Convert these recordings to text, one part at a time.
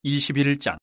21장.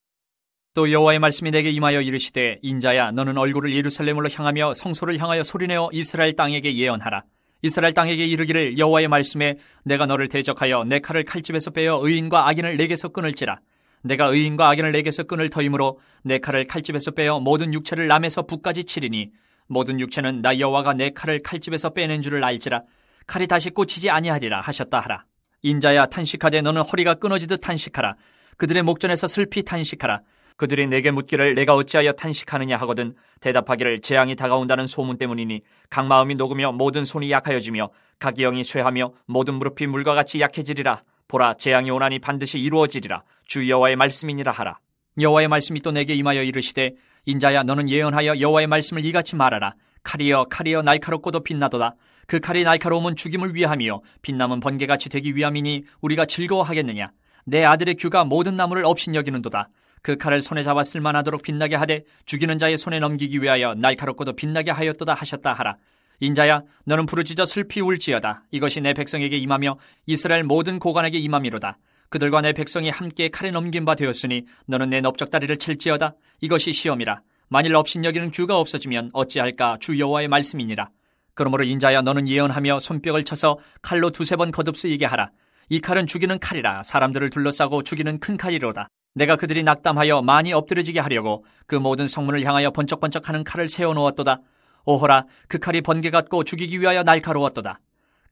또 여호와의 말씀이 내게 임하여 이르시되, 인자야, 너는 얼굴을 예루살렘으로 향하며 성소를 향하여 소리내어 이스라엘 땅에게 예언하라. 이스라엘 땅에게 이르기를, 여호와의 말씀에 내가 너를 대적하여 내 칼을 칼집에서 빼어 의인과 악인을 내게서 끊을지라. 내가 의인과 악인을 내게서 끊을 터이므로 내 칼을 칼집에서 빼어 모든 육체를 남에서 북까지 치리니, 모든 육체는 나 여호와가 내 칼을 칼집에서 빼낸 줄을 알지라. 칼이 다시 꽂히지 아니하리라 하셨다 하라. 인자야, 탄식하되 너는 허리가 끊어지듯 탄식하라. 그들의 목전에서 슬피 탄식하라. 그들이 내게 묻기를 내가 어찌하여 탄식하느냐 하거든 대답하기를 재앙이 다가온다는 소문 때문이니, 각 마음이 녹으며 모든 손이 약하여지며 각 영이 쇠하며 모든 무릎이 물과 같이 약해지리라. 보라, 재앙이 오나니 반드시 이루어지리라. 주 여호와의 말씀이니라 하라. 여호와의 말씀이 또 내게 임하여 이르시되, 인자야, 너는 예언하여 여호와의 말씀을 이같이 말하라. 칼이여 칼이여 날카롭고도 빛나도다. 그 칼이 날카로움은 죽임을 위함이요 빛남은 번개같이 되기 위함이니 우리가 즐거워하겠느냐. 내 아들의 규가 모든 나무를 업신여기는도다. 그 칼을 손에 잡아 쓸만하도록 빛나게 하되 죽이는 자의 손에 넘기기 위하여 날카롭고도 빛나게 하였도다 하셨다 하라. 인자야, 너는 부르짖어 슬피 울지어다. 이것이 내 백성에게 임하며 이스라엘 모든 고관에게 임함이로다. 그들과 내 백성이 함께 칼에 넘긴 바 되었으니 너는 내 넓적다리를 칠지어다. 이것이 시험이라. 만일 업신여기는 규가 없어지면 어찌할까. 주 여호와의 말씀이니라. 그러므로 인자야, 너는 예언하며 손뼉을 쳐서 칼로 두세 번 거듭쓰이게 하라. 이 칼은 죽이는 칼이라. 사람들을 둘러싸고 죽이는 큰 칼이로다. 내가 그들이 낙담하여 많이 엎드려지게 하려고 그 모든 성문을 향하여 번쩍번쩍하는 칼을 세워놓았도다. 오호라, 그 칼이 번개 같고 죽이기 위하여 날카로웠도다.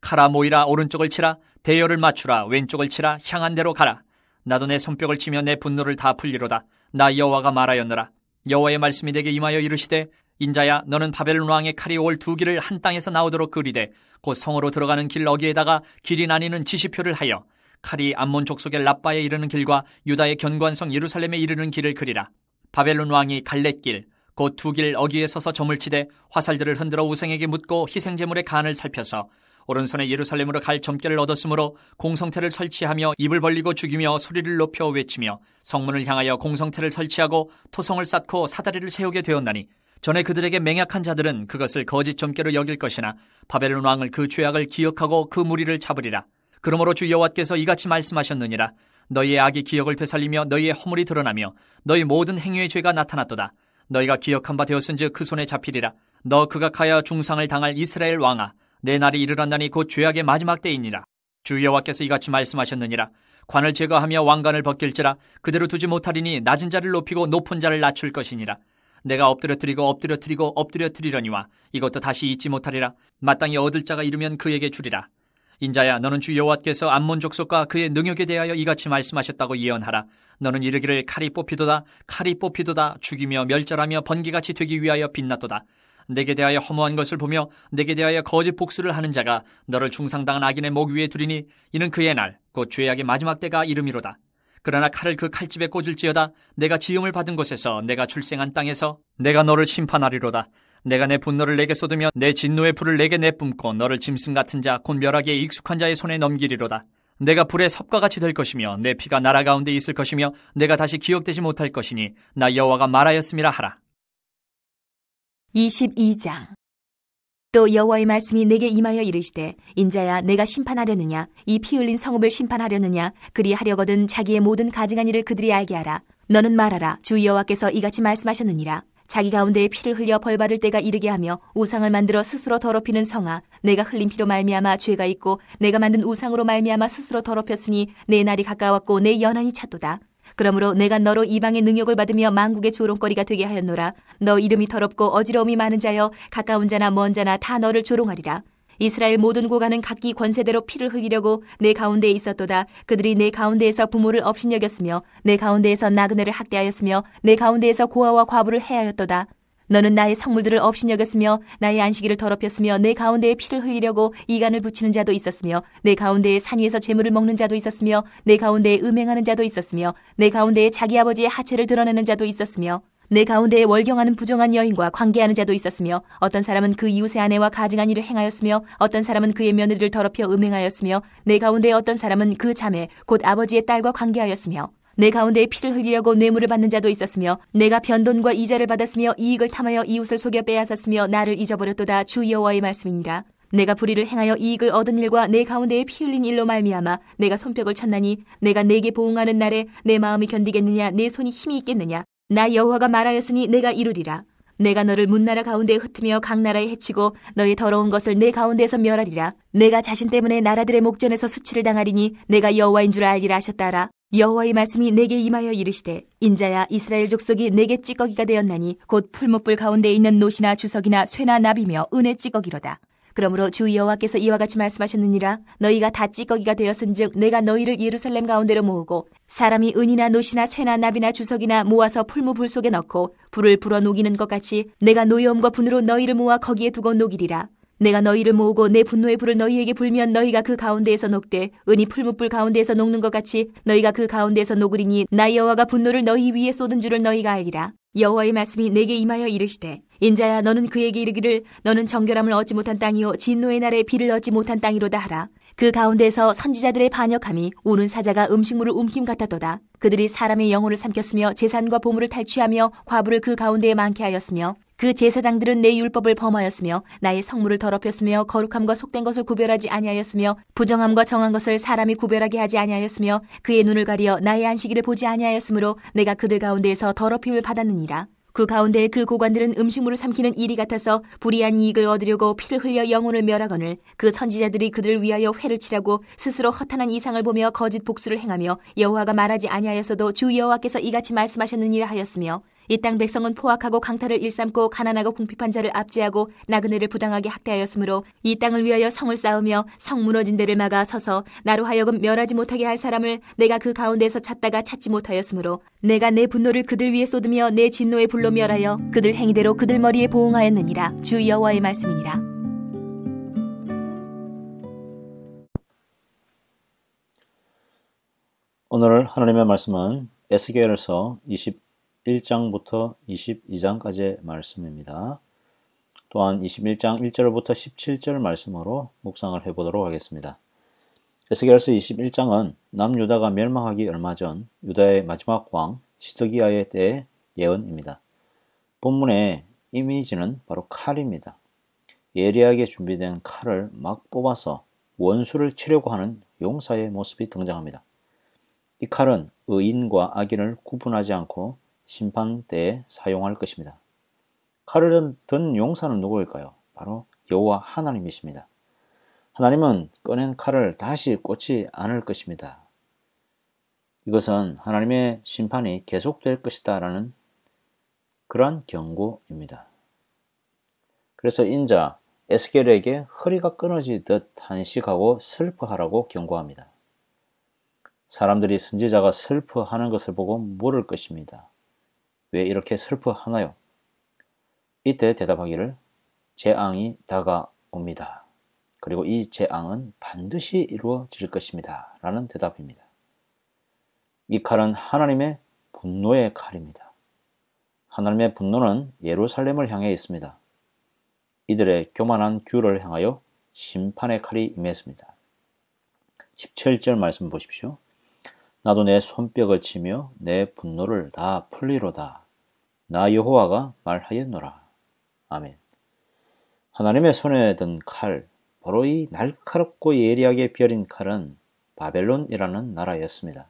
칼아 모이라, 오른쪽을 치라. 대열을 맞추라. 왼쪽을 치라. 향한 대로 가라. 나도 내 손뼉을 치며 내 분노를 다 풀리로다. 나 여호와가 말하였노라. 여호와의 말씀이 내게 임하여 이르시되, 인자야, 너는 바벨론 왕의 칼이 올 두 길을 한 땅에서 나오도록 그리되 곧 성으로 들어가는 길 어기에다가 길이 나뉘는 지시표를 하여 칼이 암몬 족속의 랍바에 이르는 길과 유다의 견고한 성 예루살렘에 이르는 길을 그리라. 바벨론 왕이 갈렛길 곧 두 길 어기에 서서 점을 치되 화살들을 흔들어 우상에게 묻고 희생제물의 간을 살펴서 오른손에 예루살렘으로 갈 점괘를 얻었으므로 공성태를 설치하며 입을 벌리고 죽이며 소리를 높여 외치며 성문을 향하여 공성태를 설치하고 토성을 쌓고 사다리를 세우게 되었나니, 전에 그들에게 맹약한 자들은 그것을 거짓 점괘로 여길 것이나 바벨론 왕을 그 죄악을 기억하고 그 무리를 잡으리라. 그러므로 주 여호와께서 이같이 말씀하셨느니라. 너희의 악이 기억을 되살리며 너희의 허물이 드러나며 너희 모든 행위의 죄가 나타났도다. 너희가 기억한 바 되었은즉 그 손에 잡히리라. 너 극악하여 중상을 당할 이스라엘 왕아, 내 날이 이르렀나니 곧 죄악의 마지막 때이니라. 주 여호와께서 이같이 말씀하셨느니라. 관을 제거하며 왕관을 벗길지라. 그대로 두지 못하리니 낮은 자를 높이고 높은 자를 낮출 것이니라. 내가 엎드려뜨리거니와 이것도 다시 잊지 못하리라. 마땅히 얻을 자가 이르면 그에게 주리라. 인자야, 너는 주 여호와께서 암몬 족속과 그의 능욕에 대하여 이같이 말씀하셨다고 예언하라. 너는 이르기를 칼이 뽑히도다. 죽이며 멸절하며 번개같이 되기 위하여 빛났도다. 내게 대하여 허무한 것을 보며 내게 대하여 거짓 복수를 하는 자가 너를 중상당한 악인의 목 위에 두리니, 이는 그의 날 곧 죄악의 마지막 때가 이름이로다. 그러나 칼을 그 칼집에 꽂을지어다. 내가 지음을 받은 곳에서 내가 출생한 땅에서 내가 너를 심판하리로다. 내가 내 분노를 내게 쏟으며 내 진노의 불을 내게 내뿜고 너를 짐승 같은 자 곧 멸하기에 익숙한 자의 손에 넘기리로다. 내가 불의 섭과 같이 될 것이며 내 피가 나라 가운데 있을 것이며 내가 다시 기억되지 못할 것이니 나 여호와가 말하였음이라 하라. 22장. 또 여호와의 말씀이 내게 임하여 이르시되, 인자야, 내가 심판하려느냐, 이 피 흘린 성읍을 심판하려느냐, 그리하려거든 자기의 모든 가증한 일을 그들이 알게 하라. 너는 말하라. 주 여호와께서 이같이 말씀하셨느니라. 자기 가운데에 피를 흘려 벌받을 때가 이르게 하며 우상을 만들어 스스로 더럽히는 성아, 내가 흘린 피로 말미암아 죄가 있고 내가 만든 우상으로 말미암아 스스로 더럽혔으니 내 날이 가까웠고 내 연한이 찼도다. 그러므로 내가 너로 이방의 능욕을 받으며 만국의 조롱거리가 되게 하였노라. 너 이름이 더럽고 어지러움이 많은 자여, 가까운 자나 먼 자나 다 너를 조롱하리라. 이스라엘 모든 고관은 각기 권세대로 피를 흘리려고 내 가운데에 있었도다. 그들이 내 가운데에서 부모를 업신여겼으며 내 가운데에서 나그네를 학대하였으며 내 가운데에서 고아와 과부를 해하였도다. 너는 나의 성물들을 업신여겼으며 나의 안식일을 더럽혔으며 내 가운데에 피를 흘리려고 이간을 붙이는 자도 있었으며 내 가운데에 산 위에서 재물을 먹는 자도 있었으며 내 가운데에 음행하는 자도 있었으며 내 가운데에 자기 아버지의 하체를 드러내는 자도 있었으며 내 가운데에 월경하는 부정한 여인과 관계하는 자도 있었으며 어떤 사람은 그 이웃의 아내와 가증한 일을 행하였으며 어떤 사람은 그의 며느리를 더럽혀 음행하였으며 내 가운데에 어떤 사람은 그 자매 곧 아버지의 딸과 관계하였으며 내 가운데에 피를 흘리려고 뇌물을 받는 자도 있었으며 내가 변돈과 이자를 받았으며 이익을 탐하여 이웃을 속여 빼앗았으며 나를 잊어버렸도다. 주 여호와의 말씀이니라. 내가 불의를 행하여 이익을 얻은 일과 내 가운데에 피 흘린 일로 말미암아 내가 손뼉을 쳤나니 내가 내게 보응하는 날에 내 마음이 견디겠느냐 내 손이 힘이 있겠느냐. 나 여호와가 말하였으니 내가 이루리라. 내가 너를 문나라 가운데에 흩으며 각 나라에 해치고 너의 더러운 것을 내 가운데에서 멸하리라. 내가 자신 때문에 나라들의 목전에서 수치를 당하리니 내가 여호와인 줄 알리라 하셨다라. 여호와의 말씀이 내게 임하여 이르시되 인자야 이스라엘 족속이 내게 찌꺼기가 되었나니 곧 풀무불 가운데 있는 노시나 주석이나 쇠나 나비며 은의 찌꺼기로다. 그러므로 주 여호와께서 이와 같이 말씀하셨느니라. 너희가 다 찌꺼기가 되었은즉 내가 너희를 예루살렘 가운데로 모으고 사람이 은이나 노시나 쇠나 나비나 주석이나 모아서 풀무불 속에 넣고 불을 불어 녹이는 것 같이 내가 노여움과 분으로 너희를 모아 거기에 두고 녹이리라. 내가 너희를 모으고 내 분노의 불을 너희에게 불면 너희가 그 가운데에서 녹되 은이 풀무불 가운데에서 녹는 것 같이 너희가 그 가운데에서 녹으리니 나 여호와가 분노를 너희 위에 쏟은 줄을 너희가 알리라. 여호와의 말씀이 내게 임하여 이르시되 인자야 너는 그에게 이르기를 너는 정결함을 얻지 못한 땅이요 진노의 날에 비를 얻지 못한 땅이로다 하라. 그 가운데에서 선지자들의 반역함이 우는 사자가 음식물을 움킴 같았도다. 그들이 사람의 영혼을 삼켰으며 재산과 보물을 탈취하며 과부를 그 가운데에 많게 하였으며 그 제사장들은 내 율법을 범하였으며 나의 성물을 더럽혔으며 거룩함과 속된 것을 구별하지 아니하였으며 부정함과 정한 것을 사람이 구별하게 하지 아니하였으며 그의 눈을 가리어 나의 안식일을 보지 아니하였으므로 내가 그들 가운데에서 더럽힘을 받았느니라. 그 가운데 그 고관들은 음식물을 삼키는 일이 같아서 불의한 이익을 얻으려고 피를 흘려 영혼을 멸하거늘 그 선지자들이 그들을 위하여 회를 치라고 스스로 허탄한 이상을 보며 거짓 복수를 행하며 여호와가 말하지 아니하였어도 주 여호와께서 이같이 말씀하셨느니라 하였으며 이 땅 백성은 포악하고 강탈을 일삼고 가난하고 궁핍한 자를 압제하고 나그네를 부당하게 학대하였으므로 이 땅을 위하여 성을 쌓으며 성 무너진 데를 막아 서서 나로 하여금 멸하지 못하게 할 사람을 내가 그 가운데서 찾다가 찾지 못하였으므로 내가 내 분노를 그들 위에 쏟으며 내 진노의 불로 멸하여 그들 행위대로 그들 머리에 보응하였느니라. 주 여호와의 말씀이니라. 오늘 하나님의 말씀은 에스겔서 21장부터 22장까지의 말씀입니다. 또한 21장 1절부터 17절 말씀으로 묵상을 해보도록 하겠습니다. 에스겔서 21장은 남유다가 멸망하기 얼마 전 유다의 마지막 왕 시드기야의 때의 예언입니다. 본문의 이미지는 바로 칼입니다. 예리하게 준비된 칼을 막 뽑아서 원수를 치려고 하는 용사의 모습이 등장합니다. 이 칼은 의인과 악인을 구분하지 않고 심판 때에 사용할 것입니다. 칼을 든 용사는 누구일까요? 바로 여호와 하나님이십니다. 하나님은 꺼낸 칼을 다시 꽂지 않을 것입니다. 이것은 하나님의 심판이 계속될 것이다 라는 그러한 경고입니다. 그래서 인자 에스겔에게 허리가 끊어지듯 탄식하고 슬퍼하라고 경고합니다. 사람들이 선지자가 슬퍼하는 것을 보고 물을 것입니다. 왜 이렇게 슬퍼하나요? 이때 대답하기를 재앙이 다가옵니다. 그리고 이 재앙은 반드시 이루어질 것입니다. 라는 대답입니다. 이 칼은 하나님의 분노의 칼입니다. 하나님의 분노는 예루살렘을 향해 있습니다. 이들의 교만한 규를 향하여 심판의 칼이 임했습니다. 17절 말씀 보십시오. 나도 내 손뼉을 치며 내 분노를 다 풀리로다. 나 여호와가 말하였노라. 아멘. 하나님의 손에 든 칼, 바로 이 날카롭고 예리하게 벼린 칼은 바벨론이라는 나라였습니다.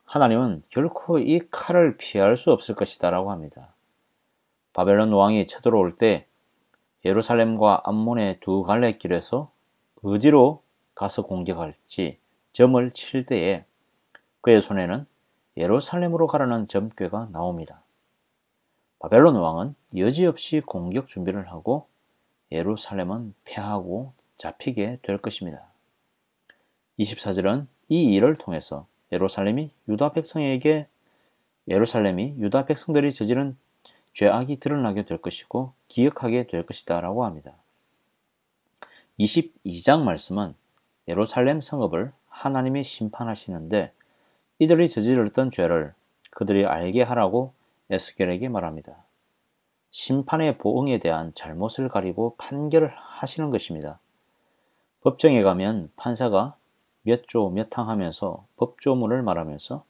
하나님은 결코 이 칼을 피할 수 없을 것이다 라고 합니다. 바벨론 왕이 쳐들어올 때 예루살렘과 암몬의 두 갈래 길에서 어디로 가서 공격할지 점을 칠 때에 그의 손에는 예루살렘으로 가라는 점괘가 나옵니다. 바벨론 왕은 여지없이 공격 준비를 하고 예루살렘은 패하고 잡히게 될 것입니다. 24절은 이 일을 통해서 예루살렘이 유다 백성들이 저지른 죄악이 드러나게 될 것이고 기억하게 될 것이다 라고 합니다. 22장 말씀은 예루살렘 성읍을 하나님이 심판하시는데 이들이 저질렀던 죄를 그들이 알게 하라고 에스겔에게 말합니다. 심판의 보응에 대한 잘못을 가리고 판결을 하시는 것입니다. 법정에 가면 판사가 몇 조 몇 항 하면서 법조문을 말하면서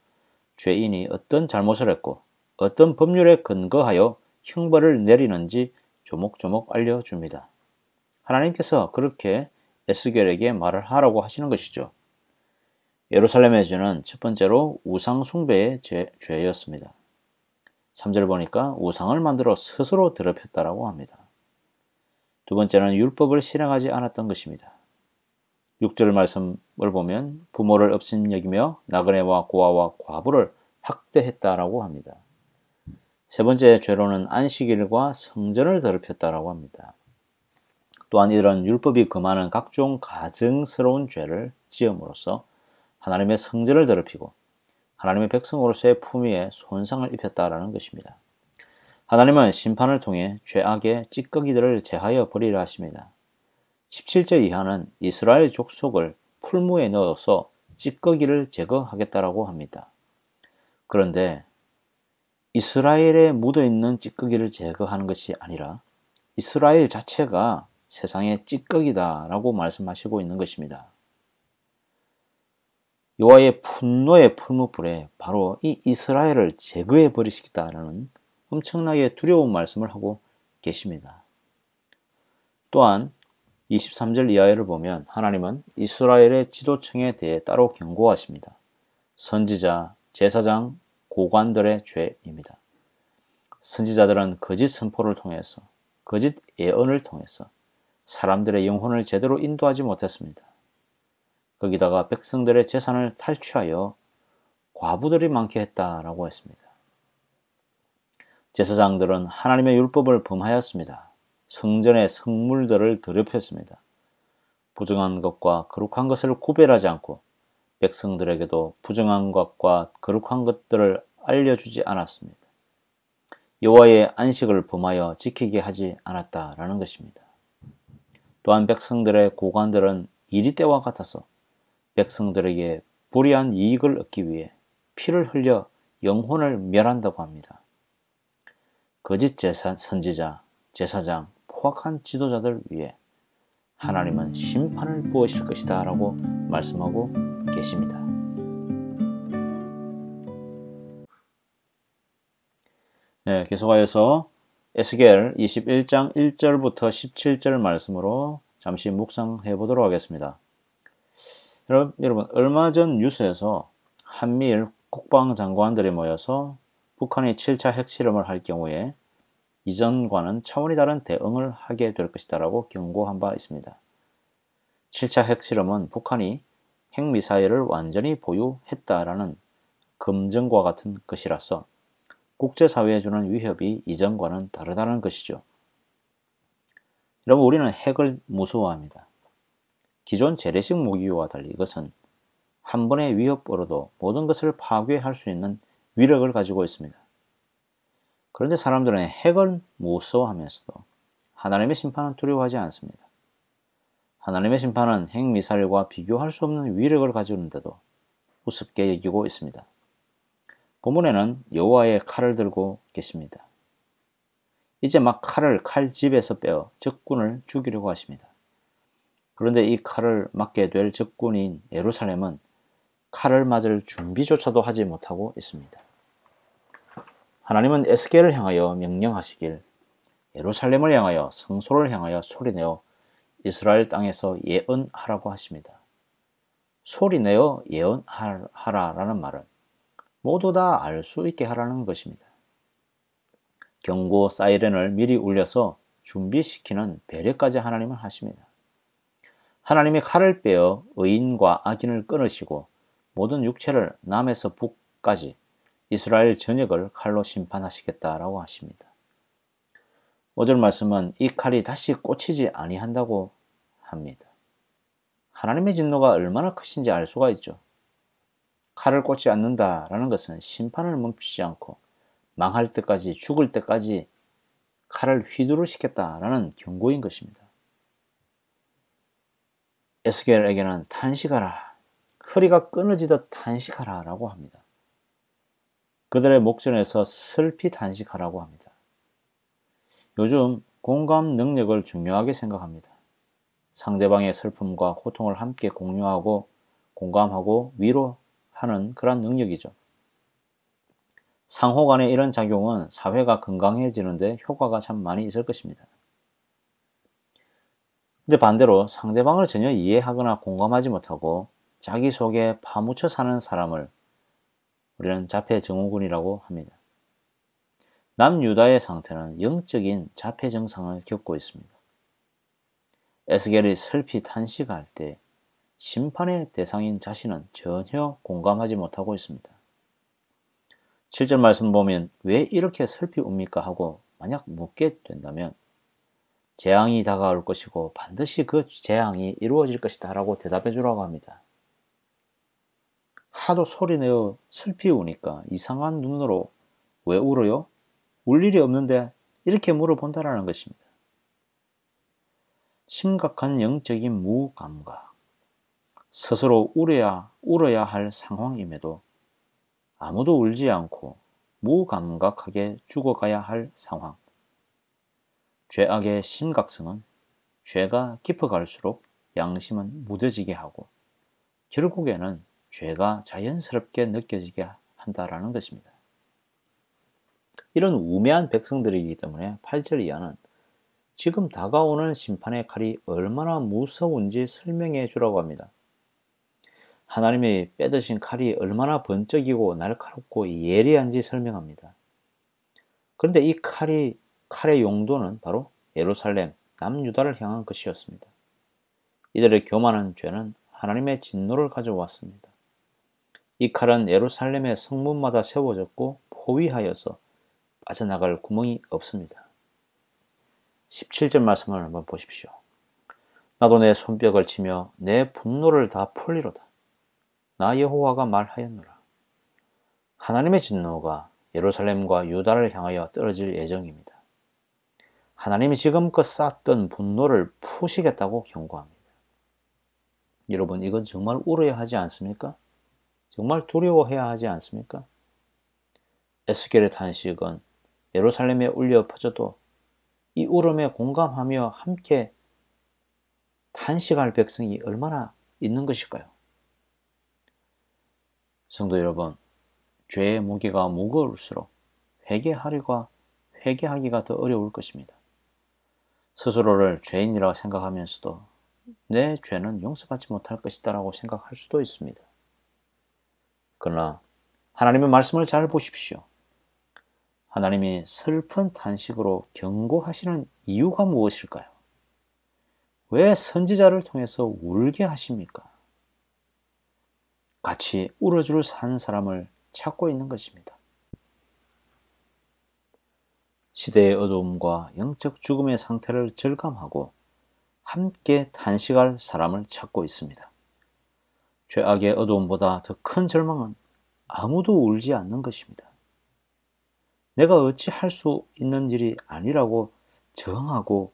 죄인이 어떤 잘못을 했고 어떤 법률에 근거하여 형벌을 내리는지 조목조목 알려줍니다. 하나님께서 그렇게 에스겔에게 말을 하라고 하시는 것이죠. 예루살렘의 죄는 첫 번째로 우상 숭배의 죄였습니다. 3절 보니까 우상을 만들어 스스로 더럽혔다라고 합니다. 두 번째는 율법을 실행하지 않았던 것입니다. 6절 말씀을 보면 부모를 업신여기며 나그네와 고아와 과부를 학대했다라고 합니다. 세 번째 죄로는 안식일과 성전을 더럽혔다라고 합니다. 또한 이런 율법이 금하는 각종 가증스러운 죄를 지음으로써 하나님의 성전을 더럽히고 하나님의 백성으로서의 품위에 손상을 입혔다라는 것입니다. 하나님은 심판을 통해 죄악의 찌꺼기들을 제하여 버리려 하십니다. 17절 이하는 이스라엘 족속을 풀무에 넣어서 찌꺼기를 제거하겠다라고 합니다. 그런데 이스라엘에 묻어있는 찌꺼기를 제거하는 것이 아니라 이스라엘 자체가 세상의 찌꺼기다라고 말씀하시고 있는 것입니다. 여호와의 분노의 풀무불에 바로 이 이스라엘을 제거해 버리시겠다라는 엄청나게 두려운 말씀을 하고 계십니다. 또한 23절 이하를 보면 하나님은 이스라엘의 지도층에 대해 따로 경고하십니다. 선지자, 제사장, 고관들의 죄입니다. 선지자들은 거짓 선포를 통해서, 거짓 예언을 통해서 사람들의 영혼을 제대로 인도하지 못했습니다. 거기다가 백성들의 재산을 탈취하여 과부들이 많게 했다라고 했습니다. 제사장들은 하나님의 율법을 범하였습니다. 성전의 성물들을 더럽혔습니다. 부정한 것과 거룩한 것을 구별하지 않고 백성들에게도 부정한 것과 거룩한 것들을 알려주지 않았습니다. 여호와의 안식을 범하여 지키게 하지 않았다라는 것입니다. 또한 백성들의 고관들은 이리 때와 같아서 백성들에게 불이한 이익을 얻기 위해 피를 흘려 영혼을 멸한다고 합니다. 거짓 선지자, 제사장, 포악한 지도자들 위해 하나님은 심판을 부으실 것이다 라고 말씀하고 계십니다. 네, 계속하여서 에스겔 21장 1절부터 17절 말씀으로 잠시 묵상해 보도록 하겠습니다. 여러분, 얼마 전 뉴스에서 한미일 국방장관들이 모여서 북한이 7차 핵실험을 할 경우에 이전과는 차원이 다른 대응을 하게 될 것이다 라고 경고한 바 있습니다. 7차 핵실험은 북한이 핵미사일을 완전히 보유했다라는 검증과 같은 것이라서 국제사회에 주는 위협이 이전과는 다르다는 것이죠. 여러분, 우리는 핵을 무서워합니다. 기존 재래식 무기와 달리 이것은 한 번의 위협으로도 모든 것을 파괴할 수 있는 위력을 가지고 있습니다. 그런데 사람들은 핵을 무서워하면서도 하나님의 심판은 두려워하지 않습니다. 하나님의 심판은 핵미사일과 비교할 수 없는 위력을 가지는데도 우습게 여기고 있습니다. 본문에는 여호와의 칼을 들고 계십니다. 이제 막 칼집에서 빼어 적군을 죽이려고 하십니다. 그런데 이 칼을 맞게 될 적군인 예루살렘은 칼을 맞을 준비조차도 하지 못하고 있습니다. 하나님은 에스겔을 향하여 명령하시길 예루살렘을 향하여 성소를 향하여 소리내어 이스라엘 땅에서 예언하라고 하십니다. 소리내어 예언하라라는 말은 모두 다 알 수 있게 하라는 것입니다. 경고 사이렌을 미리 울려서 준비시키는 배려까지 하나님은 하십니다. 하나님의 칼을 빼어 의인과 악인을 끊으시고 모든 육체를 남에서 북까지 이스라엘 전역을 칼로 심판하시겠다라고 하십니다. 5절 말씀은 이 칼이 다시 꽂히지 아니한다고 합니다. 하나님의 진노가 얼마나 크신지 알 수가 있죠. 칼을 꽂지 않는다라는 것은 심판을 멈추지 않고 망할 때까지, 죽을 때까지 칼을 휘두르시겠다라는 경고인 것입니다. 에스겔에게는 탄식하라, 허리가 끊어지듯 탄식하라 라고 합니다. 그들의 목전에서 슬피 탄식하라고 합니다. 요즘 공감 능력을 중요하게 생각합니다. 상대방의 슬픔과 고통을 함께 공유하고 공감하고 위로하는 그런 능력이죠. 상호 간의 이런 작용은 사회가 건강해지는데 효과가 참 많이 있을 것입니다. 근데 반대로 상대방을 전혀 이해하거나 공감하지 못하고 자기 속에 파묻혀 사는 사람을 우리는 자폐증후군이라고 합니다. 남유다의 상태는 영적인 자폐 증상을 겪고 있습니다. 에스겔이 슬피 탄식할 때 심판의 대상인 자신은 전혀 공감하지 못하고 있습니다. 7절 말씀 보면 왜 이렇게 슬피 웁니까 하고 만약 묻게 된다면 재앙이 다가올 것이고 반드시 그 재앙이 이루어질 것이다 라고 대답해 주라고 합니다. 하도 소리내어 슬피 우니까 이상한 눈으로 왜 울어요? 울 일이 없는데 이렇게 물어본다라는 것입니다. 심각한 영적인 무감각, 스스로 울어야 할 상황임에도 아무도 울지 않고 무감각하게 죽어가야 할 상황. 죄악의 심각성은 죄가 깊어갈수록 양심은 무뎌지게 하고 결국에는 죄가 자연스럽게 느껴지게 한다라는 것입니다. 이런 우매한 백성들이기 때문에 8절 이하는 지금 다가오는 심판의 칼이 얼마나 무서운지 설명해 주라고 합니다. 하나님이 빼드신 칼이 얼마나 번쩍이고 날카롭고 예리한지 설명합니다. 그런데 이 칼의 용도는 바로 예루살렘, 남유다를 향한 것이었습니다. 이들의 교만한 죄는 하나님의 진노를 가져왔습니다. 이 칼은 예루살렘의 성문마다 세워졌고 포위하여서 빠져나갈 구멍이 없습니다. 17절 말씀을 한번 보십시오. 나도 내 손뼉을 치며 내 분노를 다 풀리로다. 나 여호와가 말하였노라. 하나님의 진노가 예루살렘과 유다를 향하여 떨어질 예정입니다. 하나님이 지금껏 쌓았던 분노를 푸시겠다고 경고합니다. 여러분, 이건 정말 울어야 하지 않습니까? 정말 두려워해야 하지 않습니까? 에스겔의 탄식은 예루살렘에 울려 퍼져도 이 울음에 공감하며 함께 탄식할 백성이 얼마나 있는 것일까요? 성도 여러분, 죄의 무게가 무거울수록 회개하기가 더 어려울 것입니다. 스스로를 죄인이라고 생각하면서도 내 죄는 용서받지 못할 것이다 라고 생각할 수도 있습니다. 그러나 하나님의 말씀을 잘 보십시오. 하나님이 슬픈 탄식으로 경고하시는 이유가 무엇일까요? 왜 선지자를 통해서 울게 하십니까? 같이 울어줄 한 사람을 찾고 있는 것입니다. 시대의 어두움과 영적 죽음의 상태를 절감하고 함께 탄식할 사람을 찾고 있습니다. 죄악의 어두움보다 더 큰 절망은 아무도 울지 않는 것입니다. 내가 어찌 할 수 있는 일이 아니라고 정하고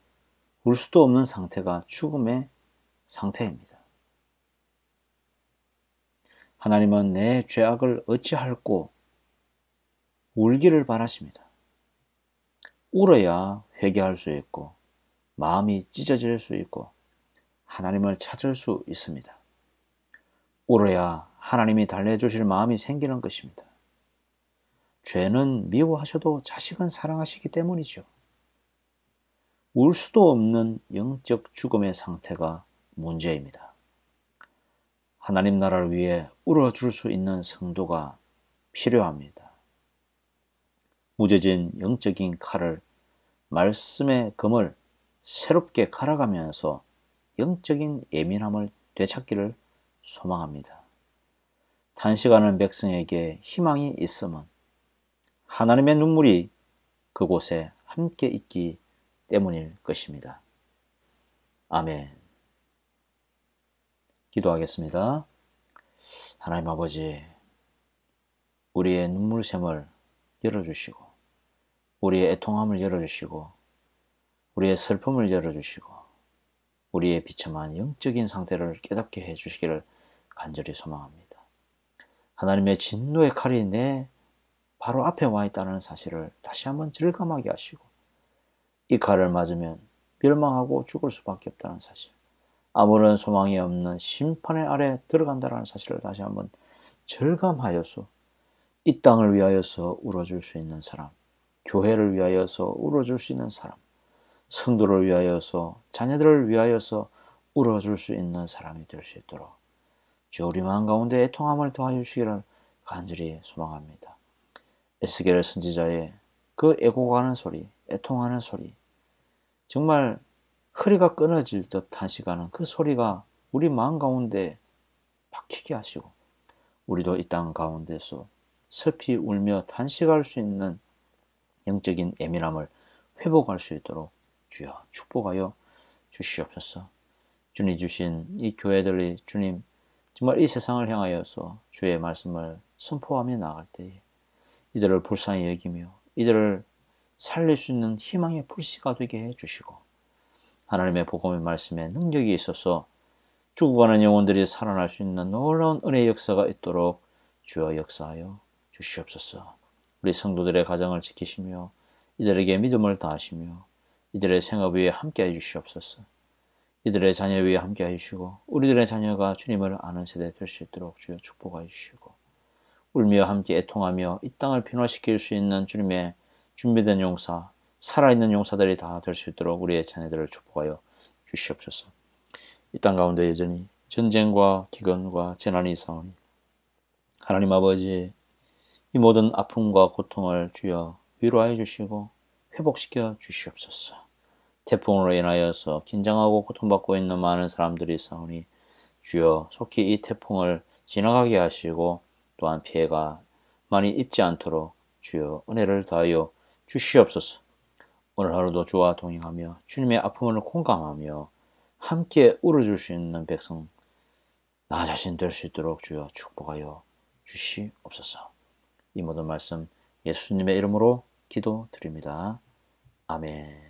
울 수도 없는 상태가 죽음의 상태입니다. 하나님은 내 죄악을 어찌할꼬 울기를 바라십니다. 울어야 회개할 수 있고 마음이 찢어질 수 있고 하나님을 찾을 수 있습니다. 울어야 하나님이 달래주실 마음이 생기는 것입니다. 죄는 미워하셔도 자식은 사랑하시기 때문이죠. 울 수도 없는 영적 죽음의 상태가 문제입니다. 하나님 나라를 위해 울어줄 수 있는 성도가 필요합니다. 무뎌진 영적인 칼을, 말씀의 검을 새롭게 갈아가면서 영적인 예민함을 되찾기를 소망합니다. 탄식하는 백성에게 희망이 있음은 하나님의 눈물이 그곳에 함께 있기 때문일 것입니다. 아멘. 기도하겠습니다. 하나님 아버지, 우리의 눈물샘을 열어주시고 우리의 애통함을 열어주시고 우리의 슬픔을 열어주시고 우리의 비참한 영적인 상태를 깨닫게 해주시기를 간절히 소망합니다. 하나님의 진노의 칼이 내 바로 앞에 와 있다는 사실을 다시 한번 절감하게 하시고 이 칼을 맞으면 멸망하고 죽을 수밖에 없다는 사실, 아무런 소망이 없는 심판의 아래 들어간다는 사실을 다시 한번 절감하여서 이 땅을 위하여서 울어줄 수 있는 사람, 교회를 위하여서 울어줄 수 있는 사람, 성도를 위하여서, 자녀들을 위하여서 울어줄 수 있는 사람이 될 수 있도록 주여 우리 마음 가운데 애통함을 더하여 주시기를 간절히 소망합니다. 에스겔 선지자의 그 애고가는 소리, 애통하는 소리, 정말 허리가 끊어질 듯 탄식하는 그 소리가 우리 마음 가운데 박히게 하시고 우리도 이 땅 가운데서 슬피 울며 탄식할 수 있는 영적인 예민함을 회복할 수 있도록 주여 축복하여 주시옵소서. 주님 주신 이 교회들이 주님 정말 이 세상을 향하여서 주의 말씀을 선포하며 나갈 때에 이들을 불쌍히 여기며 이들을 살릴 수 있는 희망의 불씨가 되게 해주시고 하나님의 복음의 말씀에 능력이 있어서 죽어가는 영혼들이 살아날 수 있는 놀라운 은혜의 역사가 있도록 주여 역사하여 주시옵소서. 우리 성도들의 가정을 지키시며 이들에게 믿음을 다하시며 이들의 생업 위에 함께해 주시옵소서. 이들의 자녀 위에 함께해 주시고 우리들의 자녀가 주님을 아는 세대 될 수 있도록 주여 축복하여 주시고 울며 함께 애통하며 이 땅을 변화시킬 수 있는 주님의 준비된 용사, 살아있는 용사들이 다 될 수 있도록 우리의 자녀들을 축복하여 주시옵소서. 이 땅 가운데 여전히 전쟁과 기근과 재난이 있사오니 하나님 아버지 이 모든 아픔과 고통을 주여 위로하여 주시고 회복시켜 주시옵소서. 태풍으로 인하여서 긴장하고 고통받고 있는 많은 사람들이 있사오니 주여 속히 이 태풍을 지나가게 하시고 또한 피해가 많이 입지 않도록 주여 은혜를 다하여 주시옵소서. 오늘 하루도 주와 동행하며 주님의 아픔을 공감하며 함께 울어줄 수 있는 백성 나 자신 될 수 있도록 주여 축복하여 주시옵소서. 이 모든 말씀 예수님의 이름으로 기도드립니다. 아멘.